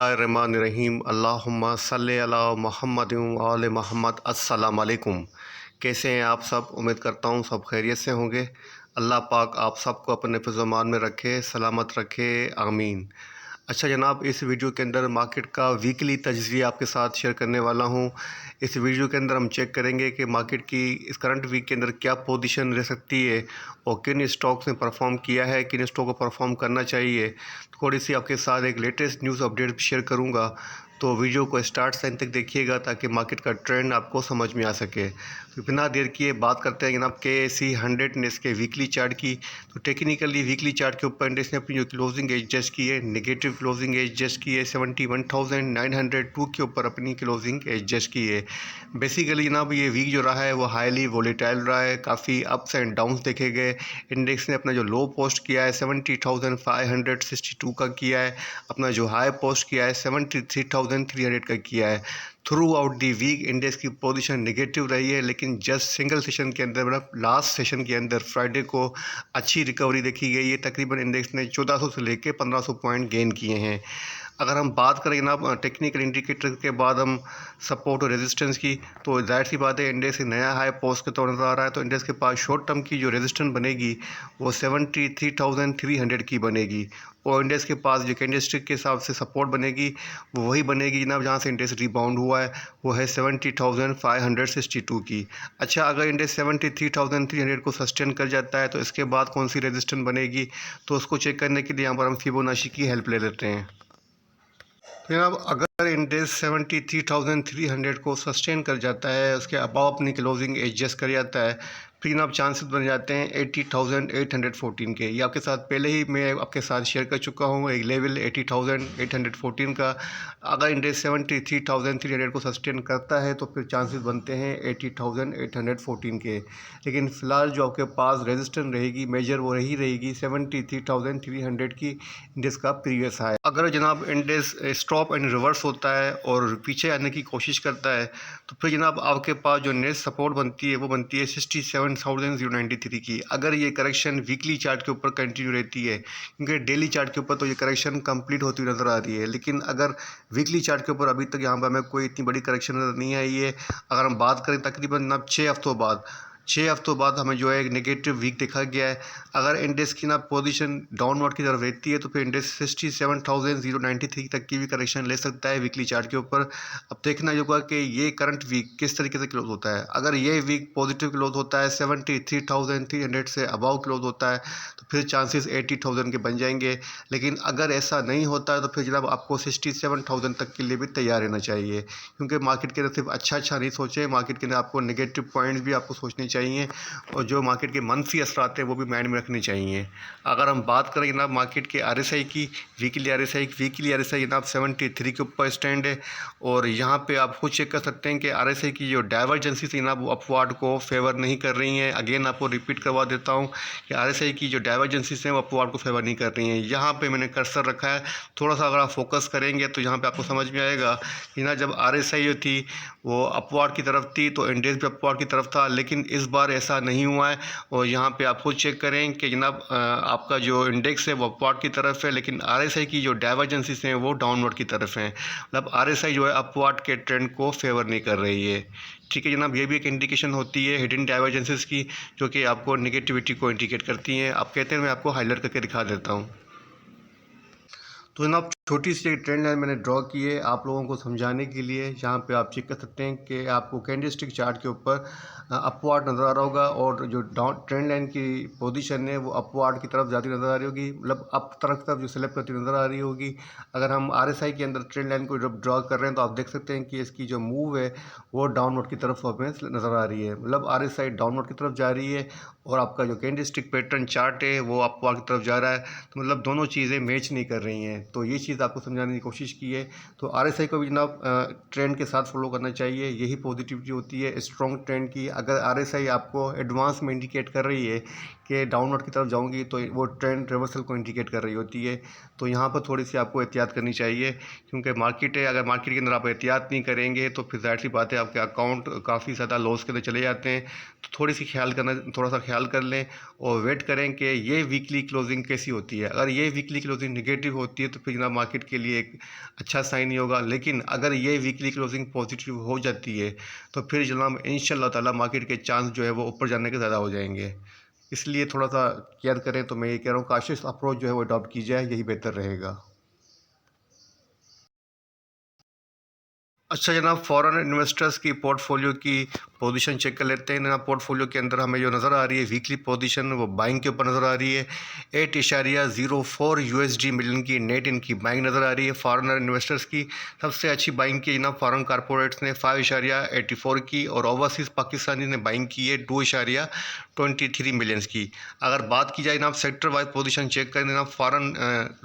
रहीम अल्लाहुम्मा सल्लि अला मुहम्मद व आले मोहम्मद। अस्सलाम वालेकुम। कैसे हैं आप सब? उम्मीद करता हूँ सब खैरियत से होंगे। अल्लाह पाक आप सबको अपने हिफ़्ज़-ओ-मान में रखे, सलामत रखे, आमीन। अच्छा जनाब, इस वीडियो के अंदर मार्केट का वीकली तजज़िया आपके साथ शेयर करने वाला हूँ। इस वीडियो के अंदर हम चेक करेंगे कि मार्केट की इस करंट वीक के अंदर क्या पोजीशन रह सकती है और किन स्टॉक्स ने परफॉर्म किया है, किन स्टॉक को परफॉर्म करना चाहिए। थोड़ी सी आपके साथ एक लेटेस्ट न्यूज़ अपडेट भी शेयर करूँगा, तो वीडियो को स्टार्ट से एंड तक देखिएगा ताकि मार्केट का ट्रेंड आपको समझ में आ सके। तो बिना देर किए बात करते हैं जनाब KSE 100 ने इसके वीकली चार्ट की। तो टेक्निकली वीकली चार्ट के ऊपर इंडेक्स ने अपनी जो क्लोजिंग एज जस्ट की है, नेगेटिव क्लोजिंग एज जस्ट की है। 71,902 के ऊपर अपनी क्लोजिंग एज जस्ट की है। बेसिकली जनाब ये वीक जो रहा है वो हाईली वोलेटाइल रहा है, काफ़ी अप्स एंड डाउन्स देखे गए। इंडेक्स ने अपना जो लो पोस्ट किया है 70,562 का किया है, अपना जो हाई पोस्ट किया है 73,300 का किया है। Throughout the week index की पोजीशन नेगेटिव रही है, लेकिन जस्ट सिंगल सेशन के अंदर मतलब लास्ट सेशन के अंदर फ्राइडे को अच्छी रिकवरी देखी गई है। तकरीबन इंडेक्स ने 1400 से लेकर 1500 पॉइंट गेन किए हैं। अगर हम बात करें जनाब टेक्निकल इंडिकेटर के बाद हम सपोर्ट और रेजिस्टेंस की, तो जाहिर सी बात है इंडेक्स नया हाई पोस्ट के तौर नज़र आ रहा है। तो इंडेक्स के पास शॉर्ट टर्म की जो रेजिस्टेंस बनेगी वो 73,300 की बनेगी, और इंडेक्स के पास जो कैंडलस्टिक के हिसाब से सपोर्ट बनेगी वो वही बनेगी जनाब जहाँ से इंडेक्स रिबाउंड हुआ है, वो है 70,562 की। अच्छा, अगर इंडेक्स 73,300 को सस्टेन कर जाता है तो इसके बाद कौन सी रेजिस्टेंस बनेगी, तो उसको चेक करने के लिए यहाँ पर हम फिबोनाची की हेल्प ले लेते हैं। जनाब अगर इंडेक्स 73,300 को सस्टेन कर जाता है, उसके अबाव अपनी क्लोजिंग एडजस्ट कर जाता है, फिर जनाब चांसेस बन जाते हैं 80,814 के। ये आपके साथ पहले ही मैं आपके साथ शेयर कर चुका हूँ एक लेवल 80,814 का। अगर इंडेक्स 73,300 को सस्टेन करता है तो फिर चांसेस बनते हैं 80,814 के। लेकिन फ़िलहाल जो आपके पास रेजिस्टेंस रहेगी मेजर वो रही रहेगी 73,300 की, इंडेक्स का प्रीवियस हाई। अगर जनाब इंडेक्स स्टॉप एंड रिवर्स होता है और पीछे आने की कोशिश करता है, तो फिर जनाब आपके पास जो नेक्स्ट सपोर्ट बनती है वो बनती है 67,093 की। अगर ये करेक्शन वीकली चार्ट के ऊपर कंटिन्यू रहती है, क्योंकि डेली चार्ट के ऊपर तो ये करेक्शन कंप्लीट होती हुई नज़र आ रही है, लेकिन अगर वीकली चार्ट के ऊपर अभी तक यहाँ पर हमें कोई इतनी बड़ी करेक्शन नज़र नहीं आई है। अगर हम बात करें तकरीबन जनाब 6 हफ्तों बाद हमें जो है एक नेगेटिव वीक देखा गया है। अगर इंडेक्स की ना पोजीशन डाउनवर्ड की तरफ रहती है तो फिर इंडेक्स 67,093 तक की भी करेक्शन ले सकता है वीकली चार्ट के ऊपर। अब देखना होगा कि ये करंट वीक किस तरीके से क्लोज होता है। अगर ये वीक पॉजिटिव क्लोज होता है, 73,300 से अबाव क्लोज होता है, तो फिर चांसेस 80,000 के बन जाएंगे। लेकिन अगर ऐसा नहीं होता है तो फिर जनाब आपको 67,000 तक के लिए भी तैयार रहना चाहिए, क्योंकि मार्केट के अंदर सिर्फ अच्छा नहीं सोचे, मार्केट के अंदर आपको नेगेटिव पॉइंट्स भी आपको सोचने चाहिए और जो मार्केट के मनफी असरात हैं वो भी माइंड में रखने चाहिए। अगर हम बात करें जनाब मार्केट के RSI की, वीकली RSI जनाब 73 के ऊपर स्टैंड है, और यहाँ पे आप खुद चेक कर सकते हैं कि RSI की जो डाइवर्जेंसी थी जनाब वो अपवार्ड को फेवर नहीं कर रही हैं। अगेन आपको रिपीट करवा देता हूँ कि RSI की जो डाइवर्जेंसीज हैं वो अपवार्ड को फेवर नहीं कर रही हैं। यहाँ पे मैंने कर्सर रखा है, थोड़ा सा अगर आप फोकस करेंगे तो यहाँ पे आपको समझ में आएगा कि ना जब RSI जो थी वो अपवार्ड की तरफ थी तो इंडेक्स भी अपवार्ड की तरफ था, लेकिन इस बार ऐसा नहीं हुआ है। और यहाँ पे आप खुद चेक करें कि जनाब आपका जो इंडेक्स है वो अपवार्ड की तरफ है, लेकिन RSI की जो डाइवर्जेंसीज हैं वो डाउनवर्ड की तरफ हैं। मतलब RSI जो है अपवार्ड के ट्रेंड को फेवर नहीं कर रही है। ठीक है जनाब, ये भी एक इंडिकेशन होती है हिडन डाइवर्जेंसीज की, जो कि आपको नेगेटिविटी को इंडिकेट करती हैं। आप कहते हैं मैं आपको हाईलाइट करके दिखा देता हूँ। तो जनाब छोटी सी एक ट्रेंड लाइन मैंने ड्रॉ की है आप लोगों को समझाने के लिए। यहाँ पे आप चेक कर सकते हैं कि आपको कैंडलस्टिक चार्ट के ऊपर अपवार्ड नज़र आ रहा होगा, और जो डाउन ट्रेंड लाइन की पोजीशन है वो अपवार्ड की तरफ जाती नज़र आ रही होगी, मतलब अप तरफ जो सेलेक्ट करती नज़र आ रही होगी। अगर हम RSI के अंदर ट्रेंड लाइन को जब ड्रॉ कर रहे हैं तो आप देख सकते हैं कि इसकी जो मूव है वो डाउनवर्ड की तरफ हमें नज़र आ रही है, मतलब RSI डाउनवर्ड की तरफ जा रही है और आपका जो कैंडलस्टिक पैटर्न चार्ट है वो अपवार्ड की तरफ जा रहा है। तो मतलब दोनों चीज़ें मैच नहीं कर रही हैं, तो ये चीज़ आपको समझाने की कोशिश की है। तो RSI को भी जनाब ट्रेंड के साथ फॉलो करना चाहिए, यही पॉजिटिविटी होती है स्ट्रॉन्ग ट्रेंड की। अगर RSI आपको एडवांस में इंडिकेट कर रही है कि डाउनवर्ड की तरफ जाऊंगी तो वो ट्रेंड रिवर्सल को इंडिकेट कर रही होती है। तो यहाँ पर थोड़ी सी आपको एहतियात करनी चाहिए, क्योंकि मार्केट है, अगर मार्केट के अंदर आप एहतियात नहीं करेंगे तो फिर जाहिर सी बात है आपके अकाउंट काफ़ी ज़्यादा लॉस के अंदर चले जाते हैं। तो थोड़ा सा ख्याल कर लें और वेट करें कि ये वीकली क्लोजिंग कैसी होती है। अगर ये वीकली क्लोजिंग नेगेटिव होती है तो फिर जनाब मार्केट के लिए एक अच्छा साइन ही होगा। लेकिन अगर ये वीकली क्लोजिंग पॉजिटिव हो जाती है तो फिर जनाब इंशाल्लाह ताला मार्केट के चांस जो है वो ऊपर जाने के ज़्यादा हो जाएंगे। इसलिए थोड़ा सा केयर करें। तो मैं ये कह रहा हूँ काशिश अप्रोच जो है वो अडॉप्ट की जाए, यही बेहतर रहेगा। अच्छा जनाब, फॉरेन इन्वेस्टर्स की पोर्टफोलियो की पोजीशन चेक कर लेते हैं। जनाब पोर्टफोलियो के अंदर हमें जो नज़र आ रही है वीकली पोजीशन, वो बाइंग के ऊपर नज़र आ रही है। 8.04 USD मिलियन की नेट इनकी बाइंग नज़र आ रही है फॉरेन इन्वेस्टर्स की। सबसे अच्छी बाइंग की जनाब फॉरेन कारपोरेट्स ने 5.84 की, और ओवरसीज़ पाकिस्तानी ने बाइंग की है 2.23 मिलियंस की। अगर बात की जाए जनाब सेक्टर वाइज पोजीशन चेक करें, जनाब फॉरेन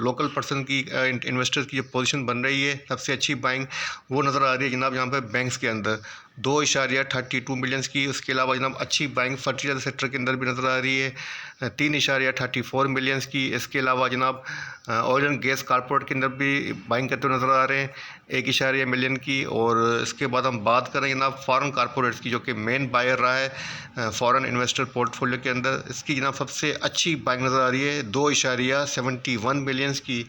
लोकल पर्सन की इन्वेस्टर्स की जो पोजीशन बन रही है, सबसे अच्छी बाइंग वो नज़र आ रही है जनाब यहाँ पे बैंक्स के अंदर 2.32 मिलियंस की। उसके अलावा जनाब अच्छी बाइंग फर्टिलाइजर सेक्टर के अंदर भी नज़र आ रही है 3.34 मिलियंस की। इसके अलावा जनाब ऑयल एंड गैस कारपोरेट के अंदर भी बाइंग करते हुए नज़र आ रहे हैं 1 मिलियन की। और इसके बाद हम बात करें जनाब फॉरेन कारपोरेट्स की, जो कि मेन बायर रहा है फॉरेन इन्वेस्टर पोर्टफोलियो के अंदर, इसकी जनाब सबसे अच्छी बाइंग नज़र आ रही है 2.71 मिलियंस की।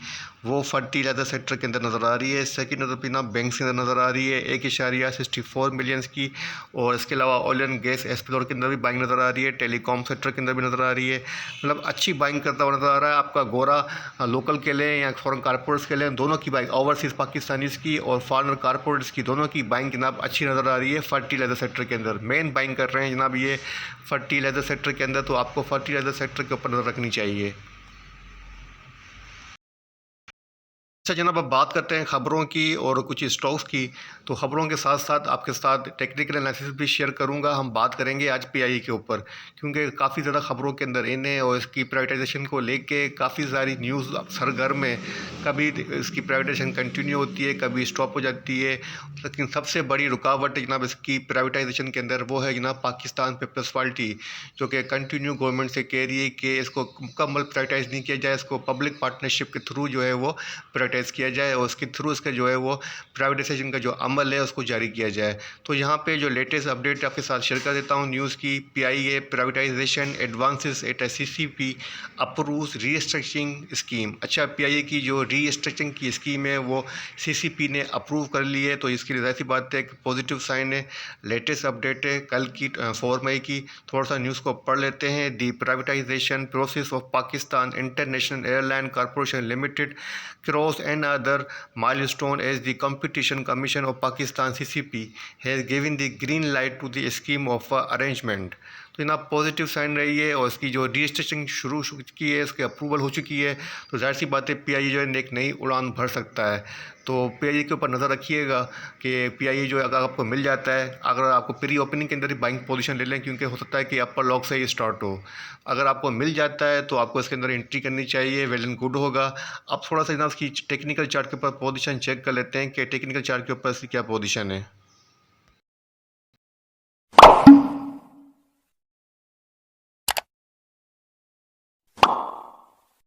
वो फर्टिलाइजर सेक्टर के अंदर नज़र आ रही है। सेकंड नज़र पर जनाब बैंक्स के अंदर नज़र आ रही है 1.64 मिलियंस की। और इसके अलावा ऑयल एंड गैस एक्सप्लोर के अंदर भी बाइंग नज़र आ रही है, टेलीकॉम सेक्टर के अंदर भी नज़र आ रही है। मतलब अच्छी बाइंग करता हुआ नज़र आ रहा है आपका गोरा लोकल के लें या फॉरेन कारपोरेट्स के लें, दोनों की बाइंग ओवरसीज़ पाकिस्तानीज़ की और फॉरेन कारपोरेट्स की दोनों की बाइंग जनाब अच्छी नज़र आ रही है फर्टिलाइजर सेक्टर के अंदर। मेन बाइंग कर रहे हैं जनाब ये फर्टिलाइजर सेक्टर के अंदर, तो आपको फर्टिलाइजर सेक्टर के ऊपर नज़र रखनी चाहिए। अच्छा जनाब, अब बात करते हैं ख़बरों की और कुछ स्टॉक्स की। तो ख़बरों के साथ साथ आपके साथ टेक्निकल एनालिसिस भी शेयर करूंगा। हम बात करेंगे आज पीआई के ऊपर, क्योंकि काफ़ी ज़्यादा ख़बरों के अंदर इन्हें और इसकी प्राइवेटाइजेशन को लेके काफ़ी सारी न्यूज़ सरगर्म है। कभी इसकी प्राइवेटाइजेशन कंटिन्यू होती है, कभी स्टॉप हो जाती है। लेकिन सबसे बड़ी रुकावट जनाब इसकी प्राइवेटाइजेशन के अंदर वो है जनाब पाकिस्तान पीपल्स पार्टी, जो कि कंटिन्यू गवर्नमेंट से कह रही है कि इसको मुकम्मल प्राइवेटाइज नहीं किया जाए, इसको पब्लिक पार्टनरशिप के थ्रू जो है वो प्राइवेटाइज किया जाए और उसके थ्रू इसका जो है वो प्राइवेटाइजेशन का जो अमल है उसको जारी किया जाए। तो यहाँ पे जो लेटेस्ट अपडेट आपके साथ शेयर कर देता हूँ न्यूज़ की। PIA privatization advances at CCP approves restructuring scheme. अच्छा, पीआईए की जो रीस्ट्रक्चरिंग की स्कीम है वो सीसीपी ने अप्रूव कर ली है, तो इसकी जाहिर सी बात है एक पॉजिटिव साइन है। लेटेस्ट अपडेट है कल की 4 मई की। थोड़ा सा न्यूज़ को पढ़ लेते हैं। The privatisation process of Pakistan international airline corporation limited crossed another milestone as the Competition Commission of Pakistan (CCP) has given the green light to the scheme of arrangement। तो जनाब पॉजिटिव साइन रही है और इसकी जो रजिस्ट्रेशन शुरू की है, इसकी अप्रूवल हो चुकी है, तो जाहिर सी बात है पीआईए जो है एक नई उड़ान भर सकता है। तो पीआईए के ऊपर नज़र रखिएगा कि पीआईए जो है अगर आपको मिल जाता है, अगर आपको प्री ओपनिंग के अंदर ही बाइंग पोजीशन ले लें, क्योंकि हो सकता है कि अपर लॉक से ही स्टार्ट हो। अगर आपको मिल जाता है तो आपको इसके अंदर एंट्री करनी चाहिए, वेल एंड गुड होगा। अब थोड़ा सा जनाब इसकी टेक्निकल चार्ट के ऊपर पोजीशन चेक कर लेते हैं कि टेक्निकल चार्ट के ऊपर इसकी क्या पोजीशन है।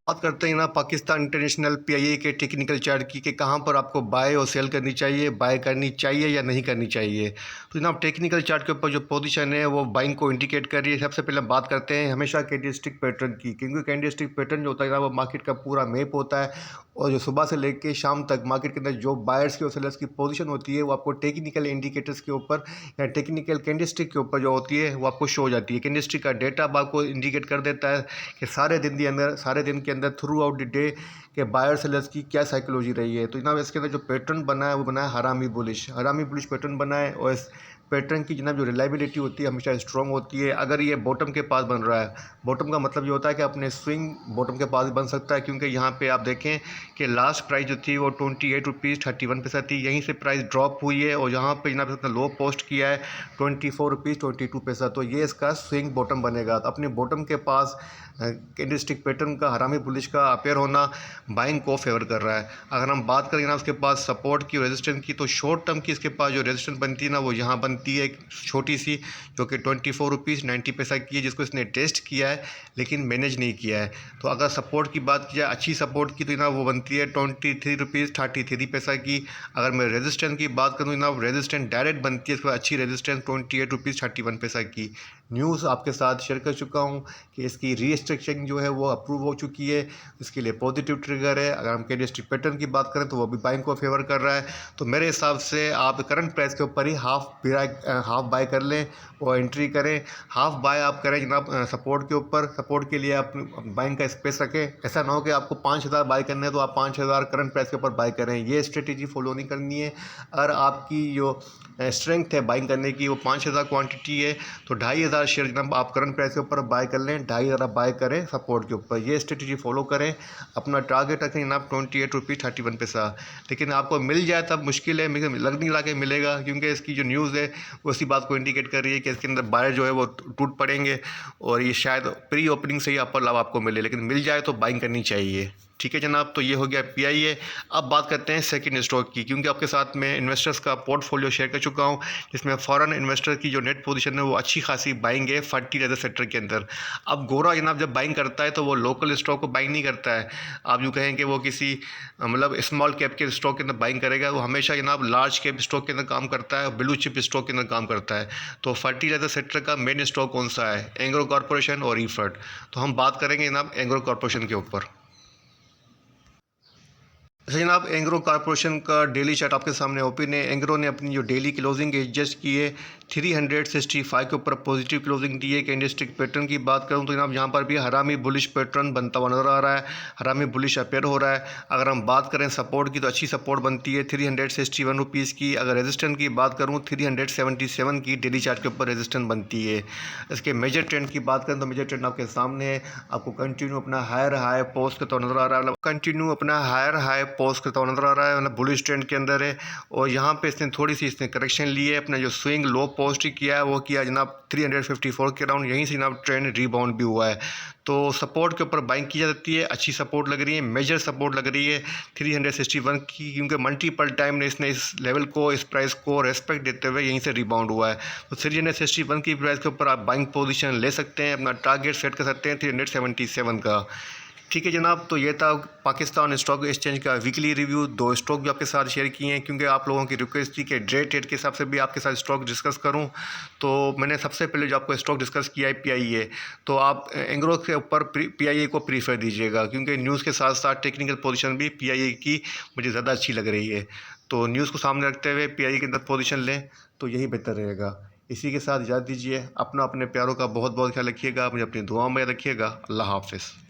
बात करते हैं ना पाकिस्तान इंटरनेशनल पीआईए के टेक्निकल चार्ट की कि कहाँ पर आपको बाय और सेल करनी चाहिए, बाय करनी चाहिए या नहीं करनी चाहिए। तो जनाब टेक्निकल चार्ट के ऊपर जो पोजीशन है वो बाइंग को इंडिकेट कर रही है। सबसे पहले बात करते हैं हमेशा कैंडलस्टिक पैटर्न की, क्योंकि कैंडलस्टिक पैटर्न जो होता है ना वो मार्केट का पूरा मैप होता है, और जो सुबह से लेकर शाम तक मार्केट के अंदर जो बायर्स की और सेलर्स की पोजीशन होती है वो आपको टेक्निकल इंडिकेटर्स के ऊपर या टेक्निकल कैंडलस्टिक के ऊपर जो होती है वो आपको शो हो जाती है। कैंडलस्टिक का डेटा आपको इंडिकेट कर देता है कि सारे दिन के अंदर थ्रू आउट द डे के बायर सेलर्स की क्या साइकोलॉजी रही है। तो जनाब इसके अंदर जो पैटर्न बना है वो बना है हरामी बुलिश पैटर्न बना है, और इस पैटर्न की जनाब जो रिलायबिलिटी होती है हमेशा स्ट्रॉन्ग होती है। अगर ये बॉटम के पास बन रहा है, बॉटम का मतलब ये होता है कि अपने स्विंग बॉटम के पास भी बन सकता है, क्योंकि यहाँ पे आप देखें कि लास्ट प्राइस जो थी वो 28.31 थी, यहीं से प्राइस ड्रॉप हुई है और यहाँ पे जनाब इसने लो पोस्ट किया है 24.22। तो ये इसका स्विंग बॉटम बनेगा। तो अपने बॉटम के पास कैंडलस्टिक पैटर्न का हरामी बुलिश का अपेयर होना बाइंग को फेवर कर रहा है। अगर हम बात करें ना उसके पास सपोर्ट की, रेजिस्टेंस की, तो शॉर्ट टर्म की इसके पास जो रेजिस्टेंस बनती है ना वो यहाँ बनती बनती है एक छोटी सी, जो कि 24 रुपीज़ 90 पैसा की है, जिसको इसने टेस्ट किया है लेकिन मैनेज नहीं किया है। तो अगर सपोर्ट की बात की जाए अच्छी सपोर्ट की, तो जनाब वो बनती है 23 रुपीज़ 33 पैसा की। अगर मैं रेजिस्टेंस की बात करूँ जनाब, रेजिस्टेंस डायरेक्ट बनती है इसके बाद अच्छी रेजिस्टेंस 28 रुपीज़ 31 पैसा की। न्यूज़ आपके साथ शेयर कर चुका हूँ कि इसकी रीस्ट्रक्चरिंग जो है वो अप्रूव हो चुकी है, इसके लिए पॉजिटिव ट्रिगर है। अगर हम कैंडलस्टिक पैटर्न की बात करें तो वो भी बाइंग को फेवर कर रहा है। तो मेरे हिसाब से आप करंट प्राइस के ऊपर ही हाफ बाय कर लें और एंट्री करें। हाफ बाय आप करें जनाब सपोर्ट के ऊपर, सपोर्ट के लिए आप बाइंग का स्पेस रखें। ऐसा ना हो कि आपको 5000 बाय करने हैं तो आप 5000 करंट प्राइस के ऊपर बाय करें, ये स्ट्रेटेजी फॉलो नहीं करनी है। अगर आपकी जो स्ट्रेंथ है बाइंग करने की वो 5000 क्वांटिटी है तो 2500 शेयर जनाब आप करंट प्राइस के ऊपर बाय कर लें, 2500 आप बाय करें सपोर्ट के ऊपर, ये स्ट्रेटेजी फॉलो करें। अपना टारगेट रखें जनाब 28 रुपीज़ 31 पैसा। लेकिन आपको मिल जाए तब मुश्किल है, मुझे लग नहीं रहा कि मिलेगा, क्योंकि इसकी जो न्यूज़ है वो इसी बात को इंडिकेट कर रही है कि इसके अंदर बायर जो है वो टूट पड़ेंगे और ये शायद प्री ओपनिंग से ही अपर लाभ आपको मिले, लेकिन मिल जाए तो बाइंग करनी चाहिए। ठीक है जनाब, तो ये हो गया PIA। अब बात करते हैं सेकंड स्टॉक की, क्योंकि आपके साथ में इन्वेस्टर्स का पोर्टफोलियो शेयर कर चुका हूं, जिसमें फॉरेन इन्वेस्टर की जो नेट पोजीशन है वो अच्छी खासी बाइंग है फर्टिलाइजर सेक्टर के अंदर। अब गोरा जनाब जब बाइंग करता है तो वो लोकल स्टॉक को बाइंग नहीं करता है। आप यूँ कहें कि वो किसी मतलब स्मॉल कैप के स्टॉक के अंदर बाइंग करेगा, वो हमेशा जनाब लार्ज कैप स्टॉक के अंदर काम करता है, ब्लू चिप स्टॉक के अंदर काम करता है। तो फर्टिलाइजर सेक्टर का मेन स्टॉक कौन सा है? एंग्रो कॉर्पोरेशन और ईफर्ट। तो हम बात करेंगे जनाब एंग्रो कॉर्पोरेशन के ऊपर। अच्छा जनाब, एंग्रो कॉर्पोरेशन का डेली चार्ट आपके सामने ओपन है। एंग्रो ने अपनी जो डेली क्लोजिंग एडजस्ट की है 365 के ऊपर पॉजिटिव क्लोजिंग दी है। कैंडलस्टिक पैटर्न की बात करूं तो जनाब यहाँ पर भी हरामी बुलिश पैटर्न बनता हुआ नजर आ रहा है, हरामी बुलिश अपेयर हो रहा है। अगर हम बात करें सपोर्ट की तो अच्छी सपोर्ट बनती है 361 रुपीज़ की। अगर रेजिस्टेंस की बात करूँ 377 की डेली चार्ट के ऊपर रेजिस्टेंस बनती है। इसके मेजर ट्रेंड की बात करें तो मेजर ट्रेंड आपके सामने है, आपको कंटिन्यू अपना हायर हाई पोस्ट करता हुआ नजर आ रहा है, कंटिन्यू अपना हायर हाई पोस्ट करता हुआ नजर आ रहा है, मतलब बुलिश ट्रेंड के अंदर है। और यहाँ पे इसने थोड़ी सी करेक्शन ली है, अपना जो स्विंग लो पोस्ट किया है वो किया जनाब 354 के राउंड, यहीं से जनाब ट्रेंड रिबाउंड भी हुआ है। तो सपोर्ट के ऊपर बाइंग की जा सकती है, अच्छी सपोर्ट लग रही है, मेजर सपोर्ट लग रही है 361 की, क्योंकि मल्टीपल टाइम ने इसने इस लेवल को, इस प्राइस को रेस्पेक्ट देते हुए यहीं से रिबाउंड हुआ है। तो 361 की प्राइस के ऊपर आप बाइंग पोजीशन ले सकते हैं, अपना टारगेट सेट कर सकते हैं 377 का। ठीक है जनाब, तो ये था पाकिस्तान स्टॉक एक्सचेंज का वीकली रिव्यू। 2 स्टॉक भी आपके साथ शेयर किए हैं, क्योंकि आप लोगों की रिक्वेस्ट थी कि डे ट्रेड के हिसाब से भी आपके साथ स्टॉक डिस्कस करूं। तो मैंने सबसे पहले जो आपको स्टॉक डिस्कस किया है PIA, तो आप एंग्रो के ऊपर PIA को प्रीफर दीजिएगा, क्योंकि न्यूज़ के साथ साथ टेक्निकल पोजीशन भी PIA की मुझे ज़्यादा अच्छी लग रही है। तो न्यूज़ को सामने रखते हुए PIA के अंदर पोजीशन लें तो यही बेहतर रहेगा। इसी के साथ इजाज़त दीजिए, अपना अपने प्यारों का बहुत बहुत ख्याल रखिएगा, मुझे अपनी दुआओं में रखिएगा। अल्लाह हाफ़िज़।